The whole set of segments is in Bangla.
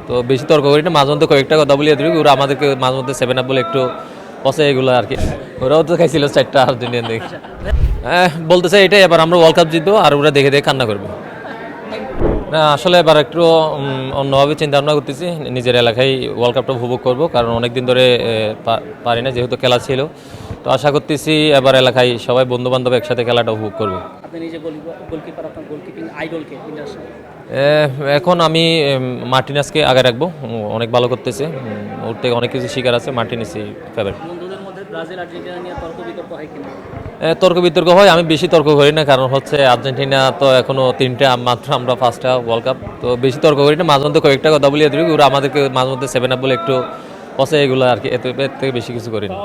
তো বেশি তর্ক করি না, মাঝে মধ্যে কয়েকটা কথা বলিয়ে দিই, ওরা আমাদেরকে মাঝে মধ্যে 7 আপ বলে একটু পচে এগুলো আর কি। ওরাও তো খাইছিল 4টা আর্জেন্টিনান দেখে। বলতেছে এটাই, এবার আমরা ওয়ার্ল্ড কাপ জিতবো আর ওরা দেখে দেখে কান্না করবে। না আসলে এবার একটু অন্যভাবে চিন্তা ভাবনা করতেছি, নিজের এলাকায় ওয়ার্ল্ড কাপটা উপভোগ করবো, কারণ অনেক দিন ধরে পারি না, যেহেতু খেলা ছিল। তো আশা করতেছি এবার এলাকায় সবাই বন্ধু বান্ধব একসাথে খেলাটা উপভোগ করবো। আপনি নিজে গোলকিপার, আপনার গোলকিপিং আইডলকে ইন্টারন্যাশনাল? এখন আমি মার্টিনাসকে আগে রাখবো, অনেক ভালো করতেছে, ওর থেকে অনেক কিছু শিকার আছে, মার্টিনেসই ফেভারিট। বন্ধুদের মধ্যে ব্রাজিল আর্জেন্টিনা নিয়ে তর্ক বিতর্ক হয় কিনা? তর্ক বিতর্ক হয়, আমি বেশি তর্ক করি না, কারণ হচ্ছে আর্জেন্টিনা তো এখনো 3টা মাত্র, আমরা 5টা ওয়ার্ল্ড কাপ, তো বেশি তর্ক করি না, মাঝে মধ্যে কয়েকটা কথা বলিয়ে দিই, ওরা আমাদেরকে মাঝে মধ্যে 7 আপ বলে একটু পচে এগুলো আর কি, এর থেকে বেশি কিছু করি না।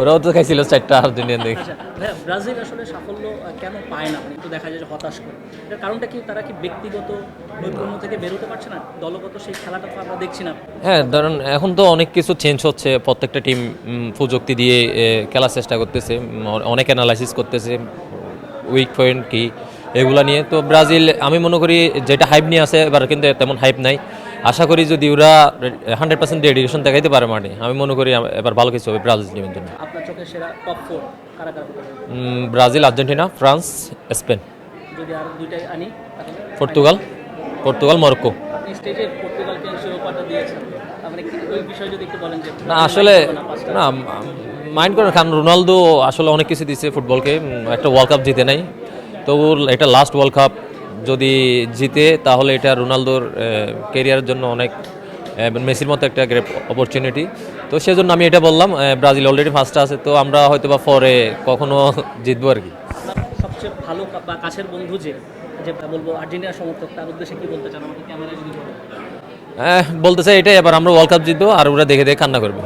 ওরাও তো খাইছিল 4টা আর্জেন্টিনান দেখে। আচ্ছা ভাইয়া, ব্রাজিল আসলে সাফল্য কেন পায় না? কিন্তু দেখা যায় যে হতাশ করে, এটার কারণটা কি? তারা কি ব্যক্তিগত নৈপুণ্য থেকে বেরোতে পারছে না? দলগত সেই খেলাটা তো আমরা দেখছি না। হ্যাঁ, ধরুন এখন তো অনেক কিছু চেঞ্জ হচ্ছে, প্রত্যেকটা টিম প্রযুক্তি দিয়ে খেলার চেষ্টা করতেছে, অনেক অ্যানালাইসিস করতেছে উইক পয়েন্ট কি এগুলা নিয়ে। তো ব্রাজিল আমি মনে করি যেটা হাইপ নিয়ে আছে এবার কিন্তু তেমন হাইপ নাই। আশা করি যদি ওরা 100% ডেডিকেশন দেখাইতে পারে মাঠে, আমি মনে করি এবার ভালো কিছু হবে ব্রাজিল টিমের জন্য। আপনার চোখে সেরা টপ 4 কারা কারা হতে পারে? ব্রাজিল, আর্জেন্টিনা, ফ্রান্স, স্পেন, যদি আর দুইটাই আনি তাহলে পর্তুগাল, মরক্কো। আপনি স্টেজে পর্তুগালকে শিরোপাটা দিয়েছেন, আপনি কি ওই বিষয়ে যদি একটু বলেন যে না আসলে না মাইন্ড করেন, কারণ রোনালদো আসলে অনেক কিছু দিচ্ছে ফুটবলকে, একটা ওয়ার্ল্ড কাপ জিতে নাই, তো এটা লাস্ট ওয়ার্ল্ড কাপ যদি জিতে তাহলে এটা রোনালদোর ক্যারিয়ারের জন্য অনেক, মেসির মতো একটা গ্রেট অপরচুনিটি। তো সেজন্য আমি এটা বললাম, ব্রাজিল অলরেডি ফার্স্টে আছে, তো আমরা হয়তো বা পরে কখনো জিতবো আর কি। আপনার সবচেয়ে ভালো বা কাছের বন্ধু যে যে বলবো আর্জেন্টিনা সমর্থক, তার উদ্দেশ্যে কি বলতে চান আমাকে ক্যামেরায় যদি বলেন? বলতেছে এটাই, এবার আমরা ওয়ার্ল্ড কাপ জিতবো আর ওরা দেখে দেখে কান্না করবে।